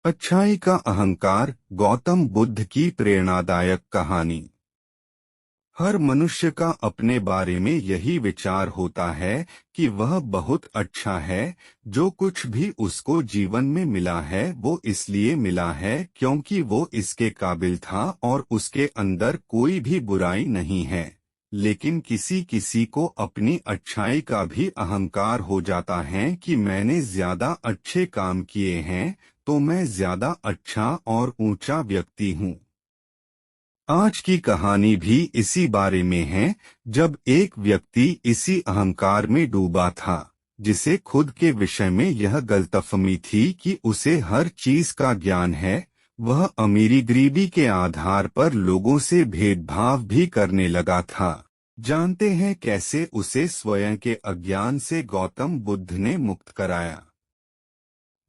अच्छाई का अहंकार, गौतम बुद्ध की प्रेरणादायक कहानी। हर मनुष्य का अपने बारे में यही विचार होता है कि वह बहुत अच्छा है। जो कुछ भी उसको जीवन में मिला है वो इसलिए मिला है क्योंकि वो इसके काबिल था और उसके अंदर कोई भी बुराई नहीं है। लेकिन किसी किसी को अपनी अच्छाई का भी अहंकार हो जाता है कि मैंने ज्यादा अच्छे काम किए हैं तो मैं ज्यादा अच्छा और ऊंचा व्यक्ति हूँ। आज की कहानी भी इसी बारे में है। जब एक व्यक्ति इसी अहंकार में डूबा था, जिसे खुद के विषय में यह गलतफहमी थी कि उसे हर चीज का ज्ञान है, वह अमीरी गरीबी के आधार पर लोगों से भेदभाव भी करने लगा था। जानते हैं कैसे उसे स्वयं के अज्ञान से गौतम बुद्ध ने मुक्त कराया।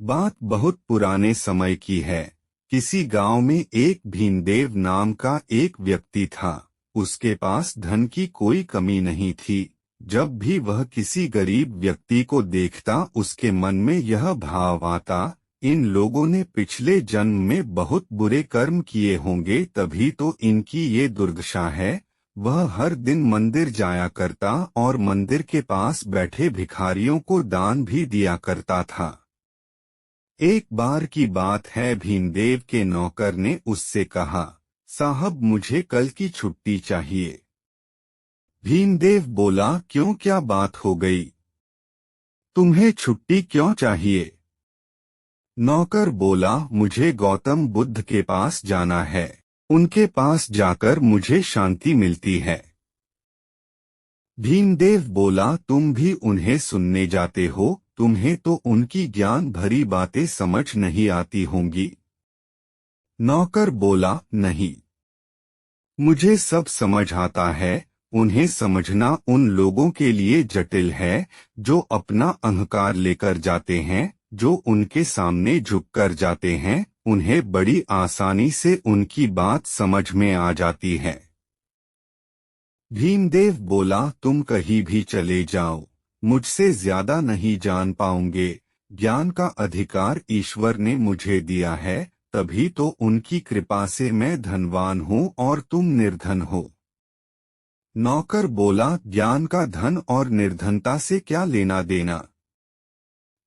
बात बहुत पुराने समय की है। किसी गांव में एक भीमदेव नाम का एक व्यक्ति था। उसके पास धन की कोई कमी नहीं थी। जब भी वह किसी गरीब व्यक्ति को देखता उसके मन में यह भाव आता, इन लोगों ने पिछले जन्म में बहुत बुरे कर्म किए होंगे तभी तो इनकी ये दुर्दशा है। वह हर दिन मंदिर जाया करता और मंदिर के पास बैठे भिखारियों को दान भी दिया करता था। एक बार की बात है, भीमदेव के नौकर ने उससे कहा, साहब मुझे कल की छुट्टी चाहिए। भीमदेव बोला, क्यों, क्या बात हो गई? तुम्हें छुट्टी क्यों चाहिए? नौकर बोला, मुझे गौतम बुद्ध के पास जाना है। उनके पास जाकर मुझे शांति मिलती है। भीमदेव बोला, तुम भी उन्हें सुनने जाते हो, तुम्हें तो उनकी ज्ञान भरी बातें समझ नहीं आती होंगी। नौकर बोला, नहीं, मुझे सब समझ आता है। उन्हें समझना उन लोगों के लिए जटिल है जो अपना अहंकार लेकर जाते हैं, जो उनके सामने झुककर जाते हैं। उन्हें बड़ी आसानी से उनकी बात समझ में आ जाती है। भीमदेव बोला, तुम कहीं भी चले जाओ, मुझसे ज्यादा नहीं जान पाओगे। ज्ञान का अधिकार ईश्वर ने मुझे दिया है, तभी तो उनकी कृपा से मैं धनवान हूँ और तुम निर्धन हो। नौकर बोला, ज्ञान का धन और निर्धनता से क्या लेना देना?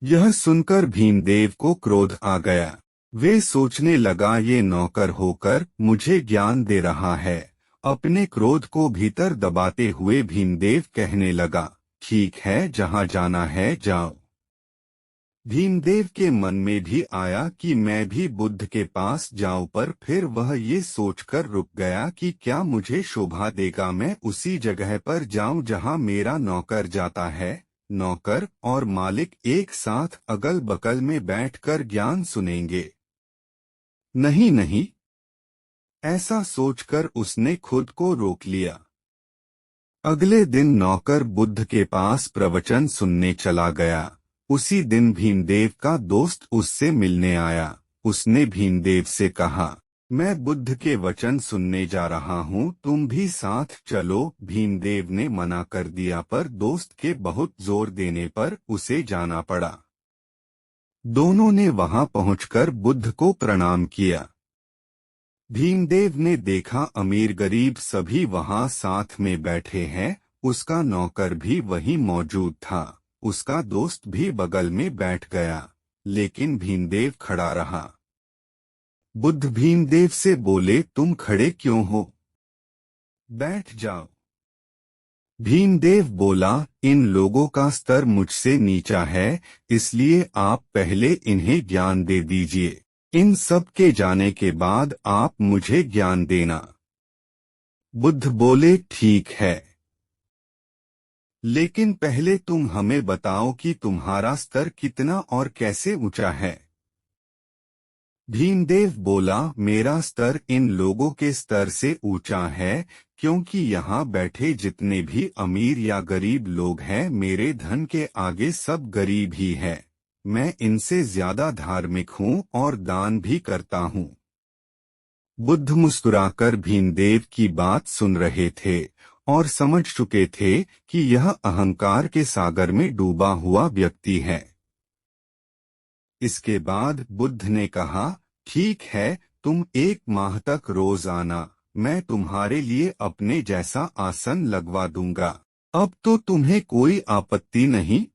यह सुनकर भीमदेव को क्रोध आ गया। वे सोचने लगा, ये नौकर होकर मुझे ज्ञान दे रहा है। अपने क्रोध को भीतर दबाते हुए भीमदेव कहने लगा, ठीक है, जहाँ जाना है जाओ। भीमदेव के मन में भी आया कि मैं भी बुद्ध के पास जाऊं, पर फिर वह ये सोचकर रुक गया कि क्या मुझे शोभा देगा मैं उसी जगह पर जाऊं जहां मेरा नौकर जाता है। नौकर और मालिक एक साथ अगल बगल में बैठकर ज्ञान सुनेंगे। नहीं नहीं, ऐसा सोचकर उसने खुद को रोक लिया। अगले दिन नौकर बुद्ध के पास प्रवचन सुनने चला गया। उसी दिन भीमदेव का दोस्त उससे मिलने आया। उसने भीमदेव से कहा, मैं बुद्ध के वचन सुनने जा रहा हूँ, तुम भी साथ चलो। भीमदेव ने मना कर दिया, पर दोस्त के बहुत जोर देने पर उसे जाना पड़ा। दोनों ने वहां पहुंचकर बुद्ध को प्रणाम किया। भीमदेव ने देखा अमीर गरीब सभी वहां साथ में बैठे हैं। उसका नौकर भी वहीं मौजूद था। उसका दोस्त भी बगल में बैठ गया, लेकिन भीमदेव खड़ा रहा। बुद्ध भीमदेव से बोले, तुम खड़े क्यों हो? बैठ जाओ। भीमदेव बोला, इन लोगों का स्तर मुझसे नीचा है, इसलिए आप पहले इन्हें ज्ञान दे दीजिए। इन सब के जाने के बाद आप मुझे ज्ञान देना। बुद्ध बोले, ठीक है, लेकिन पहले तुम हमें बताओ कि तुम्हारा स्तर कितना और कैसे ऊंचा है। भीमदेव बोला, मेरा स्तर इन लोगों के स्तर से ऊंचा है, क्योंकि यहाँ बैठे जितने भी अमीर या गरीब लोग हैं मेरे धन के आगे सब गरीब ही है। मैं इनसे ज्यादा धार्मिक हूँ और दान भी करता हूँ। बुद्ध मुस्कुराकर भीमदेव की बात सुन रहे थे और समझ चुके थे कि यह अहंकार के सागर में डूबा हुआ व्यक्ति है। इसके बाद बुद्ध ने कहा, ठीक है, तुम 1 माह तक रोज आना, मैं तुम्हारे लिए अपने जैसा आसन लगवा दूंगा। अब तो तुम्हें कोई आपत्ति नहीं?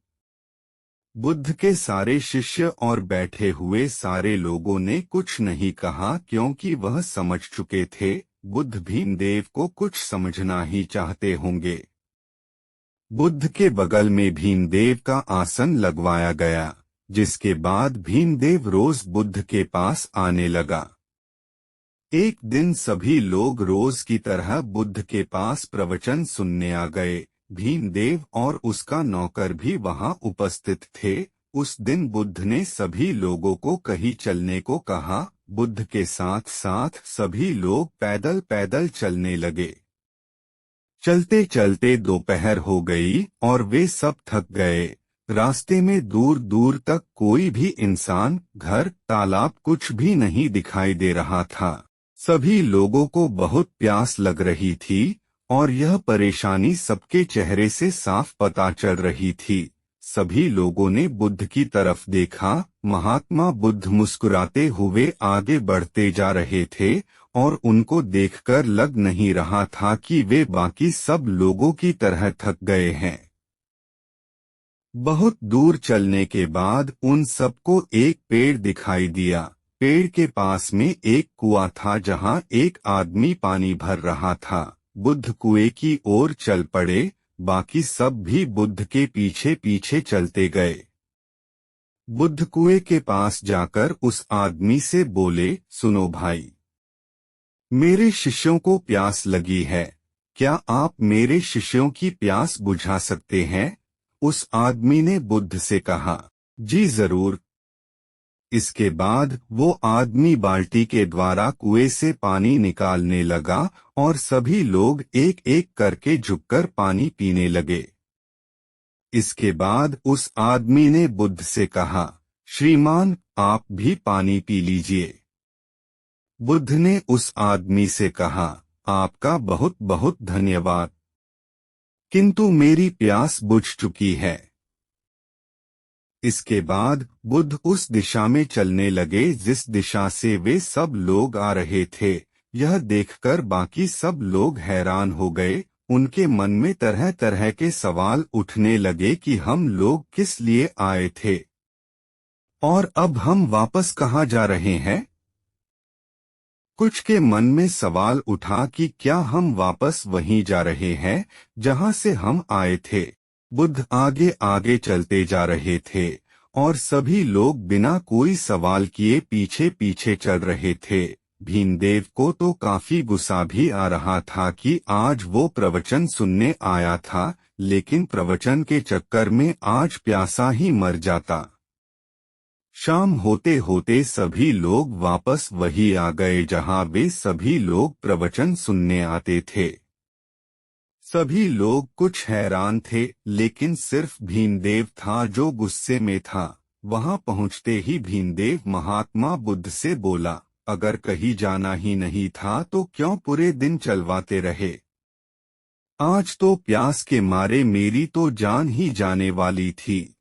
बुद्ध के सारे शिष्य और बैठे हुए सारे लोगों ने कुछ नहीं कहा, क्योंकि वह समझ चुके थे बुद्ध भीमदेव को कुछ समझना ही चाहते होंगे। बुद्ध के बगल में भीमदेव का आसन लगवाया गया, जिसके बाद भीमदेव रोज बुद्ध के पास आने लगा। एक दिन सभी लोग रोज की तरह बुद्ध के पास प्रवचन सुनने आ गए। भीमदेव और उसका नौकर भी वहां उपस्थित थे। उस दिन बुद्ध ने सभी लोगों को कहीं चलने को कहा। बुद्ध के साथ साथ सभी लोग पैदल पैदल चलने लगे। चलते चलते दोपहर हो गई और वे सब थक गए। रास्ते में दूर दूर तक कोई भी इंसान, घर, तालाब कुछ भी नहीं दिखाई दे रहा था। सभी लोगों को बहुत प्यास लग रही थी और यह परेशानी सबके चेहरे से साफ पता चल रही थी। सभी लोगों ने बुद्ध की तरफ देखा। महात्मा बुद्ध मुस्कुराते हुए आगे बढ़ते जा रहे थे और उनको देखकर लग नहीं रहा था कि वे बाकी सब लोगों की तरह थक गए हैं। बहुत दूर चलने के बाद उन सबको एक पेड़ दिखाई दिया। पेड़ के पास में एक कुआं था जहां एक आदमी पानी भर रहा था। बुद्ध कुएं की ओर चल पड़े। बाकी सब भी बुद्ध के पीछे पीछे चलते गए। बुद्ध कुएं के पास जाकर उस आदमी से बोले, सुनो भाई, मेरे शिष्यों को प्यास लगी है, क्या आप मेरे शिष्यों की प्यास बुझा सकते हैं? उस आदमी ने बुद्ध से कहा, जी जरूर। इसके बाद वो आदमी बाल्टी के द्वारा कुएं से पानी निकालने लगा और सभी लोग एक एक करके झुककर पानी पीने लगे। इसके बाद उस आदमी ने बुद्ध से कहा, श्रीमान, आप भी पानी पी लीजिए। बुद्ध ने उस आदमी से कहा, आपका बहुत बहुत धन्यवाद, किंतु मेरी प्यास बुझ चुकी है। इसके बाद बुद्ध उस दिशा में चलने लगे जिस दिशा से वे सब लोग आ रहे थे। यह देखकर बाकी सब लोग हैरान हो गए। उनके मन में तरह तरह के सवाल उठने लगे कि हम लोग किस लिए आए थे और अब हम वापस कहाँ जा रहे हैं। कुछ के मन में सवाल उठा कि क्या हम वापस वहीं जा रहे हैं जहां से हम आए थे। बुद्ध आगे आगे चलते जा रहे थे और सभी लोग बिना कोई सवाल किए पीछे पीछे चल रहे थे। भीमदेव को तो काफी गुस्सा भी आ रहा था कि आज वो प्रवचन सुनने आया था, लेकिन प्रवचन के चक्कर में आज प्यासा ही मर जाता। शाम होते होते सभी लोग वापस वही आ गए जहां वे सभी लोग प्रवचन सुनने आते थे। सभी लोग कुछ हैरान थे, लेकिन सिर्फ भीमदेव था जो गुस्से में था। वहां पहुंचते ही भीमदेव महात्मा बुद्ध से बोला, अगर कहीं जाना ही नहीं था तो क्यों पूरे दिन चलवाते रहे? आज तो प्यास के मारे मेरी तो जान ही जाने वाली थी।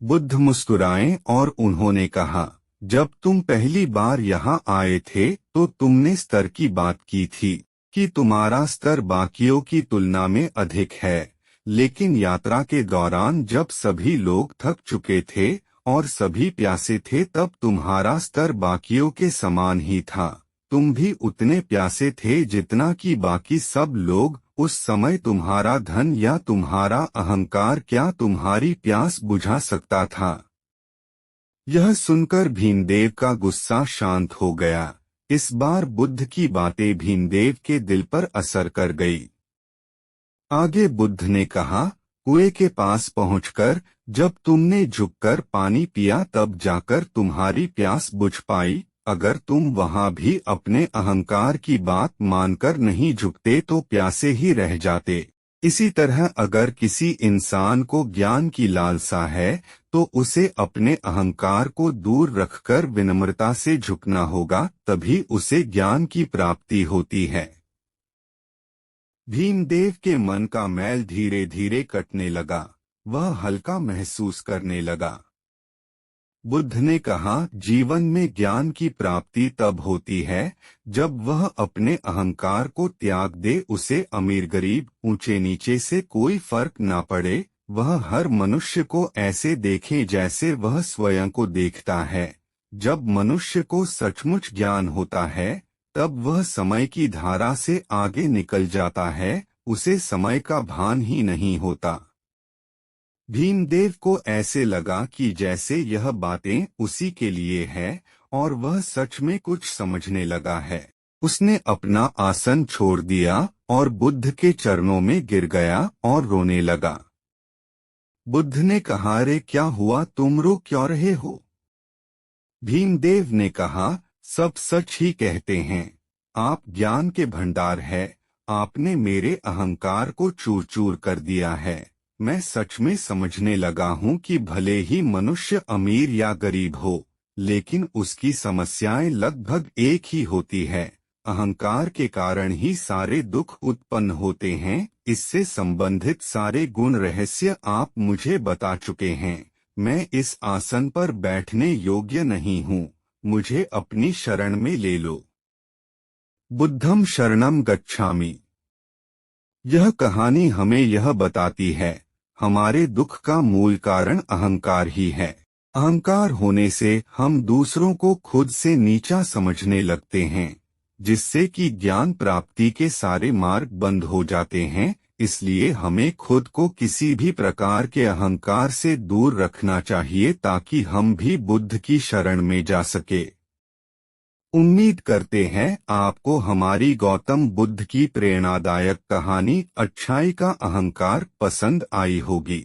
बुद्ध मुस्कुराए और उन्होंने कहा, जब तुम पहली बार यहाँ आए थे तो तुमने स्तर की बात की थी कि तुम्हारा स्तर बाकियों की तुलना में अधिक है, लेकिन यात्रा के दौरान जब सभी लोग थक चुके थे और सभी प्यासे थे तब तुम्हारा स्तर बाकियों के समान ही था। तुम भी उतने प्यासे थे जितना कि बाकी सब लोग। उस समय तुम्हारा धन या तुम्हारा अहंकार क्या तुम्हारी प्यास बुझा सकता था? यह सुनकर भीमदेव का गुस्सा शांत हो गया। इस बार बुद्ध की बातें भीमदेव के दिल पर असर कर गई। आगे बुद्ध ने कहा, कुएं के पास पहुंचकर जब तुमने झुककर पानी पिया तब जाकर तुम्हारी प्यास बुझ पाई। अगर तुम वहां भी अपने अहंकार की बात मानकर नहीं झुकते तो प्यासे ही रह जाते। इसी तरह अगर किसी इंसान को ज्ञान की लालसा है तो उसे अपने अहंकार को दूर रखकर विनम्रता से झुकना होगा, तभी उसे ज्ञान की प्राप्ति होती है। भीमदेव के मन का मैल धीरे धीरे कटने लगा। वह हल्का महसूस करने लगा। बुद्ध ने कहा, जीवन में ज्ञान की प्राप्ति तब होती है जब वह अपने अहंकार को त्याग दे। उसे अमीर गरीब ऊंचे नीचे से कोई फर्क ना पड़े। वह हर मनुष्य को ऐसे देखे जैसे वह स्वयं को देखता है। जब मनुष्य को सचमुच ज्ञान होता है तब वह समय की धारा से आगे निकल जाता है, उसे समय का भान ही नहीं होता। भीमदेव को ऐसे लगा कि जैसे यह बातें उसी के लिए है और वह सच में कुछ समझने लगा है। उसने अपना आसन छोड़ दिया और बुद्ध के चरणों में गिर गया और रोने लगा। बुद्ध ने कहा, रे क्या हुआ, तुम रो क्यों रहे हो? भीमदेव ने कहा, सब सच ही कहते हैं। आप ज्ञान के भंडार है। आपने मेरे अहंकार को चूर चूर कर दिया है। मैं सच में समझने लगा हूँ कि भले ही मनुष्य अमीर या गरीब हो, लेकिन उसकी समस्याएं लगभग एक ही होती है। अहंकार के कारण ही सारे दुख उत्पन्न होते हैं। इससे संबंधित सारे गुण रहस्य आप मुझे बता चुके हैं। मैं इस आसन पर बैठने योग्य नहीं हूँ, मुझे अपनी शरण में ले लो। बुद्धम शरणम गच्छामि। यह कहानी हमें यह बताती है, हमारे दुख का मूल कारण अहंकार ही है। अहंकार होने से हम दूसरों को खुद से नीचा समझने लगते हैं, जिससे कि ज्ञान प्राप्ति के सारे मार्ग बंद हो जाते हैं। इसलिए हमें खुद को किसी भी प्रकार के अहंकार से दूर रखना चाहिए ताकि हम भी बुद्ध की शरण में जा सके। उम्मीद करते हैं आपको हमारी गौतम बुद्ध की प्रेरणादायक कहानी अच्छाई का अहंकार पसंद आई होगी।